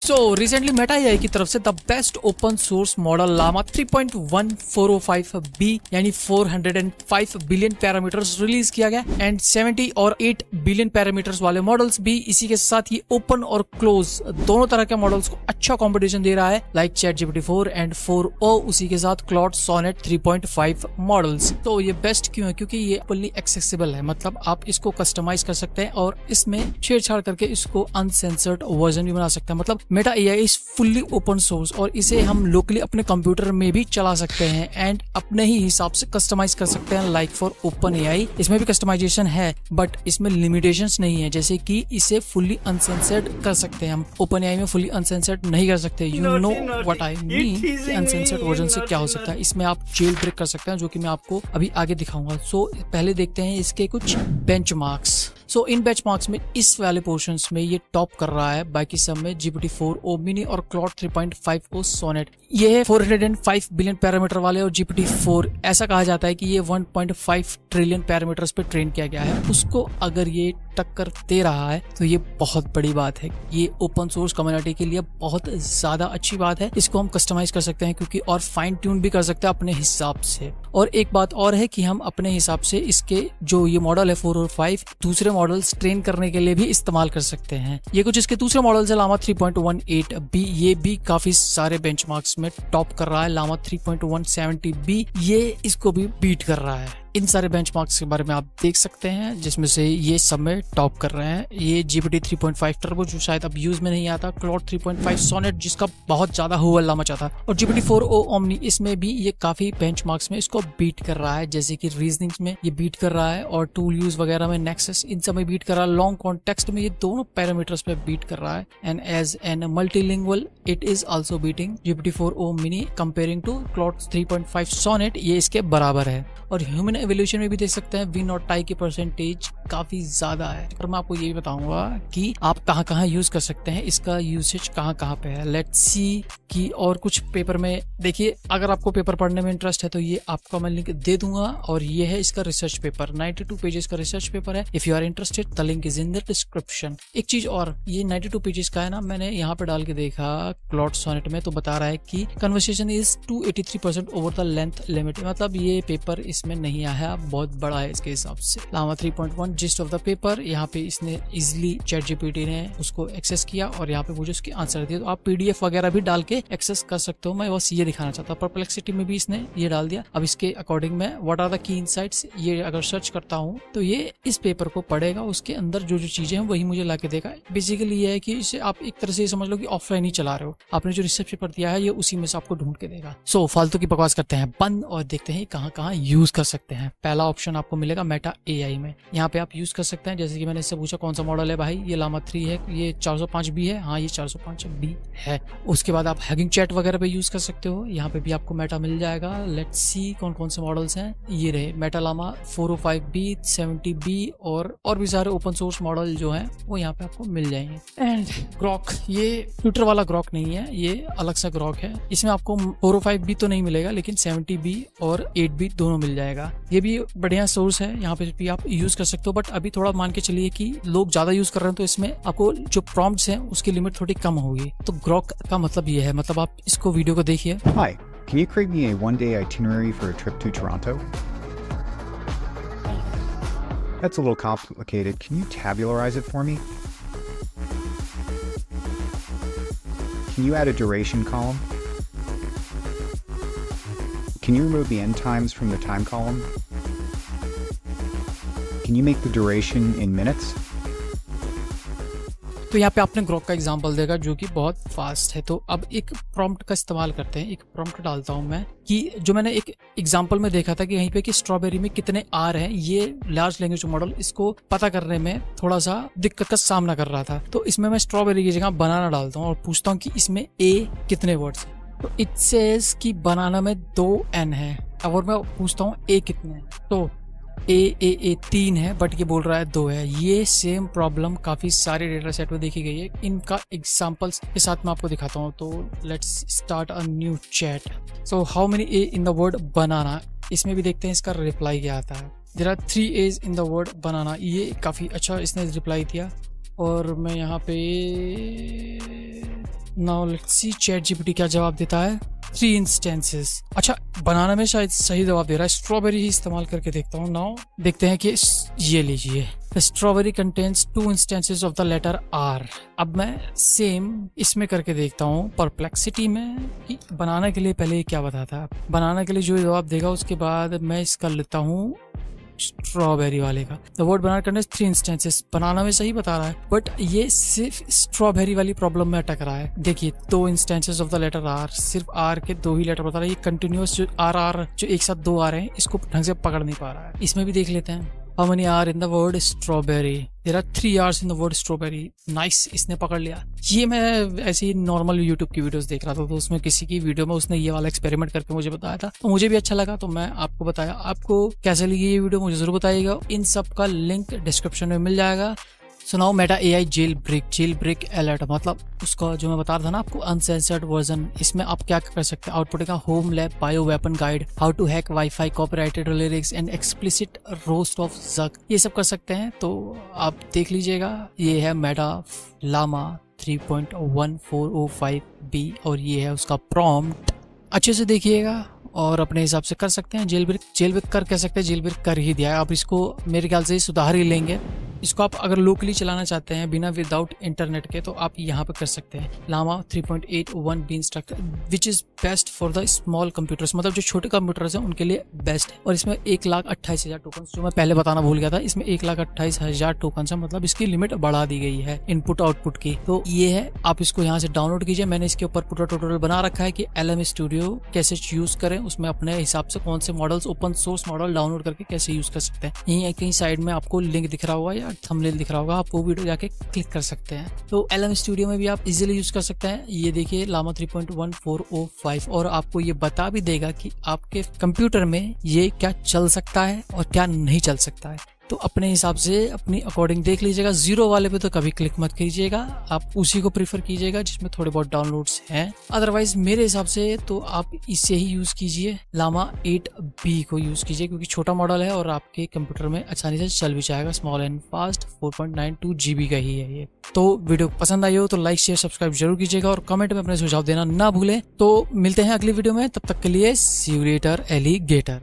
Recently Meta AI की तरफ से the best open source model Llama 3.1405B यानी 405 बिलियन पैरामीटर्स रिलीज किया गया एंड 70 और 8 बिलियन पैरामीटर्स वाले मॉडल्स भी इसी के साथ ही ओपन और क्लोज दोनों तरह के मॉडल्स को अच्छा कंपटीशन दे रहा है लाइक ChatGPT-4 एंड 4o उसी के साथ क्लॉड सोनेट 3.5 मॉडल्स। तो ये बेस्ट क्यों है? क्योंकि ये फुल्ली एक्सेसिबल है, मतलब आप इसको कस्टमाइज कर सकते हैं और इसमें छेड़छाड़ करके इसको अनसेंसर्ड वर्जन भी बना सकते हैं। मतलब Meta AI is fully open source और इसे हम लोकली अपने कंप्यूटर में भी चला सकते हैं एंड अपने ही हिसाब से कस्टमाइज कर सकते हैं लाइक फॉर ओपन एआई। इसमें भी कस्टमाइजेशन है बट इसमें लिमिटेशंस नहीं है, जैसे कि इसे फुल्ली अनसेंसर्ड कर सकते हैं। हम ओपन एआई में फुल्ली अनसेंसर्ड नहीं कर सकते। You know what I mean. Uncensored version से क्या हो सकता है, इसमें आप जेल ब्रेक कर सकते हैं जो कि मैं आपको अभी आगे दिखाऊंगा। पहले देखते हैं इसके कुछ बेंचमार्क्स। इन बेंचमार्क्स में इस वाले पोर्शंस में ये टॉप कर रहा है, बाकी सब में GPT-4o मिनी और क्लॉड 3.5o सोनेट। ये है 405 बिलियन पैरामीटर वाले और GPT-4 ऐसा कहा जाता है कि ये 1.5 ट्रिलियन पैरामीटर्स पे ट्रेन किया गया है। उसको अगर ये टक्कर दे रहा है तो ये बहुत बड़ी बात है। ये ओपन सोर्स कम्युनिटी के लिए बहुत ज्यादा अच्छी बात है। इसको हम कस्टमाइज कर सकते हैं क्योंकि और फाइन ट्यून भी कर सकते हैं अपने हिसाब से। और एक बात और है कि हम अपने हिसाब से इसके जो ये मॉडल है 4 और 5 दूसरे मॉडल्स ट्रेन करने के लिए भी इस्तेमाल कर सकते हैं। ये कुछ इसके दूसरे मॉडल्स है लामा 3.18B, ये भी काफी सारे बेंचमार्क्स में टॉप कर रहा है। लामा 3.170B ये इसको भी बीट कर रहा है। इन सारे बेंचमार्क्स के बारे में आप देख सकते हैं जिसमें से ये सब में टॉप कर रहे हैं। ये GPT 3.5 टर्बो जो शायद अब यूज में नहीं आता, क्लॉड 3.5 सोनेट जिसका बहुत ज्यादा हुआ मचा था, और GPT-4o ओमनी इसमें भी ये काफी बेंचमार्क्स में इसको बीट कर रहा है, जैसे कि रीजनिंग्स में ये बीट कर रहा है और टूल यूज वगैरह में नेक्सस इन सब में बीट कर रहा है। लॉन्ग कॉन्टेक्स्ट में ये दोनों पैरामीटर्स पे बीट कर रहा है and as an multilingual it is also beating GPT-4o mini comparing to Claude 3.5 Sonnet, ये इसके बराबर है। और ह्यूमन एवोल्यूशन में भी देख सकते हैं विन और टाई की परसेंटेज काफी ज्यादा है। और मैं आपको ये भी बताऊंगा कि आप कहाँ यूज कर सकते हैं, इसका यूसेज कहाँ पे है। लेट्स सी कि और कुछ पेपर में देखिए, अगर आपको पेपर पढ़ने में इंटरेस्ट है तो ये आपको मैं लिंक दे दूंगा और ये है इसका रिसर्च पेपर। 92 पेजेस का रिसर्च पेपर है। If you are interested the link is in the description. एक चीज और, ये 92 पेजेस का है ना, मैंने यहाँ पे डाल के देखा क्लॉड सोनेट में तो बता रहा है कि conversation is 283% over the length limit. मतलब ये पेपर इसमें नहीं आया, बहुत बड़ा है इसके हिसाब से। Llama 3.1 gist of the paper, यहाँ पे इसने इजिली ChatGPT ने उसको एक्सेस किया और यहाँ पे मुझे उसके आंसर दिए। तो आप PDF वगैरह भी डाल के एक्सेस कर सकते हो। मैं बस ये दिखाना चाहता हूँ। परप्लेक्सिटी में भी इसने ये डाल दिया। अब इसके अकॉर्डिंग मैं what are the key insights ये अगर सर्च करता हूँ तो ये इस पेपर को पढ़ेगा, उसके अंदर जो चीजें हैं वही मुझे ला के देगा। बेसिकली ये है कि इसे आप एक तरह से समझ लो कि ऑफलाइन ही चला रहे हो। आपने जो रिसर्च पेपर दिया है ये उसी में से आपको ढूंढ के देगा। फालतू की बकवास करते हैं बंद और देखते हैं कहाँ यूज कर सकते हैं। पहला ऑप्शन आपको मिलेगा मेटा एआई में। यहाँ पे आप यूज कर सकते हैं, जैसे कि मैंने इससे पूछा कौन सा मॉडल है भाई, ये लामा 3 है, ये 405B है, हाँ ये 405B है। उसके बाद आप हैगिंग चैट वगैरह पे यूज कर सकते हो, यहाँ पे भी आपको मेटा मिल जाएगा। लेट्स सी कौन से मॉडल्स हैं, ये रहे मेटा लामा 405B 70B और भी सारे ओपन सोर्स मॉडल जो हैं वो यहाँ पे आपको मिल जाएंगे। एंड ग्रॉक, ये ट्विटर वाला ग्रॉक नहीं है, ये अलग सा ग्रॉक है। इसमें आपको 405B तो नहीं मिलेगा लेकिन 70B और 8B दोनों मिल जाएगा। ये भी बढ़िया सोर्स है, यहाँ पे भी आप यूज कर सकते हो। बट अभी थोड़ा मान के चलिए कि लोग ज्यादा यूज कर रहे हैं तो इसमें आपको जो प्रॉम्प्ट्स हैं उसकी लिमिट थोड़ी कम होगी। तो ग्रॉक का मतलब ये है, मतलब आप इसको वीडियो को देखिए। Hi, can you create me a one-day itinerary for a trip to Toronto? That's a little complicated. Can you tabularize it for me? Can you add a duration column? Can you remove the end times from the time column? Can you make the duration in minutes? तो यहाँ पे आपने Grok का example देगा जो कि बहुत fast है। तो अब एक प्रॉम्प्ट का इस्तेमाल करते हैं। एक प्रॉम्प्ट डालता हूँ मैं कि जो मैंने एक एग्जांपल में देखा था कि यहीं पे कि स्ट्रॉबेरी में कितने आर हैं, ये लार्ज लैंग्वेज मॉडल इसको पता करने में थोड़ा सा दिक्कत का सामना कर रहा था। तो इसमें मैं स्ट्रॉबेरी की जगह बनाना डालता हूँ और पूछता हूँ कि इसमें ए कितने वर्ड्स हैं। तो इट सेज कि बनाना में 2N है। और मैं पूछता हूँ ए कितने हैं, तो ए 3 है बट ये बोल रहा है 2 है। ये सेम प्रॉब्लम काफी सारे डेटा सेट में देखी गई है। इनका एग्जांपल्स के साथ मैं आपको दिखाता हूँ। तो let's start a new chat. So how many A in the word banana, इसमें भी देखते हैं इसका रिप्लाई क्या आता है। There are 3 A's in the word banana, ये काफी अच्छा इसने रिप्लाई दिया। और मैं यहाँ पे now let's see chat GPT क्या जवाब देता है। 3 इंस्टेंसेस। अच्छा, बनाना में शायद सही जवाब दे रहा है। स्ट्रॉबेरी ही इस्तेमाल करके देखता हूँ। नाउ देखते हैं कि ये लीजिए, the strawberry contains 2 instances of the letter R. अब मैं सेम इसमें करके देखता हूँ परप्लेक्सिटी में कि बनाना के लिए पहले क्या बताता है। बनाना के लिए जो जवाब देगा उसके बाद मैं इसका लेता हूँ स्ट्रॉबेरी वाले का। द वर्ड बनाना करने 3 इंस्टेंसेस, बनाना में सही बता रहा है बट ये सिर्फ स्ट्रॉबेरी वाली प्रॉब्लम में अटक रहा है। देखिए 2 instances of the letter R, सिर्फ आर के 2 ही लेटर बता रहा है। ये कंटिन्यूअस जो आर जो एक साथ 2 आ रहे हैं इसको ढंग से पकड़ नहीं पा रहा है। इसमें भी देख लेते हैं। How many are in the word strawberry? There are 3 R's in the word strawberry. Nice, इसने पकड़ लिया। ये मैं ऐसे ही नॉर्मल YouTube की वीडियोस देख रहा था, तो उसमें किसी की वीडियो में उसने ये वाला एक्सपेरिमेंट करके मुझे बताया था, तो मुझे भी अच्छा लगा, तो मैं आपको बताया। आपको कैसे लगी ये वीडियो मुझे जरूर बताइएगा। इन सब का लिंक डिस्क्रिप्शन में मिल जाएगा। So now Meta AI jailbreak alert, मतलब उसका जो मैं बता रहा था ना आपको, अनसेंसर्ड वर्जन। इसमें आप क्या कर सकते हैं, आउटपुट का home lab bio weapon guide, how to hack wifi, copyrighted lyrics and explicit roast of Zuck, ये सब कर सकते हैं। तो आप देख लीजिएगा। ये है मेटा लामा 3.1405B और ये है उसका प्रॉम्प्ट। अच्छे से देखिएगा और अपने हिसाब से कर सकते हैं। जेल ब्रेक कर सकते हैं, जेल ब्रेक कर ही दिया है। आप इसको मेरे ख्याल से सुधार ही लेंगे। इसको आप अगर लोकली चलाना चाहते हैं बिना विदाउट इंटरनेट के, तो आप यहाँ पे कर सकते हैं। Llama 3.81B instructor which is best for the small computers, मतलब जो छोटे कंप्यूटर्स हैं उनके लिए बेस्ट है। और इसमें 1,28,000 टोकन, जो मैं पहले बताना भूल गया था, इसमें 1,28,000 टोकन है, मतलब इसकी लिमिट बढ़ा दी गई है इनपुट आउटपुट की। तो ये है, आप इसको यहाँ से डाउनलोड कीजिए। मैंने इसके ऊपर पूरा ट्यूटोरियल बना रखा है कि LM स्टूडियो कैसे यूज करें, उसमें अपने हिसाब से कौन से models, open source model download करके कैसे यूज कर सकते हैं। यहीं कहीं साइड में आपको लिंक दिख रहा होगा या थंबनेल दिख रहा होगा, आप वो वीडियो जाके क्लिक कर सकते हैं। तो LM स्टूडियो में भी आप इजीली यूज कर सकते हैं। ये देखिए लामा 3.1405, और आपको ये बता भी देगा कि आपके कंप्यूटर में ये क्या चल सकता है और क्या नहीं चल सकता है। तो अपने हिसाब से अपनी अकॉर्डिंग देख लीजिएगा। 0 वाले पे तो कभी क्लिक मत कीजिएगा, आप उसी को प्रीफर कीजिएगा जिसमें थोड़े बहुत डाउनलोड्स हैं। अदरवाइज मेरे हिसाब से तो आप इसे ही यूज कीजिए, लामा 8B को यूज कीजिए, क्योंकि छोटा मॉडल है और आपके कंप्यूटर में आसानी से चल भी जाएगा। स्मॉल एंड फास्ट 4.92 GB का ही है ये। तो वीडियो पसंद आई हो तो लाइक शेयर सब्सक्राइब जरूर कीजिएगा और कमेंट में अपने सुझाव देना ना भूलें। तो मिलते हैं अगली वीडियो में, तब तक के लिए सी यू लेटर एलिगेटर।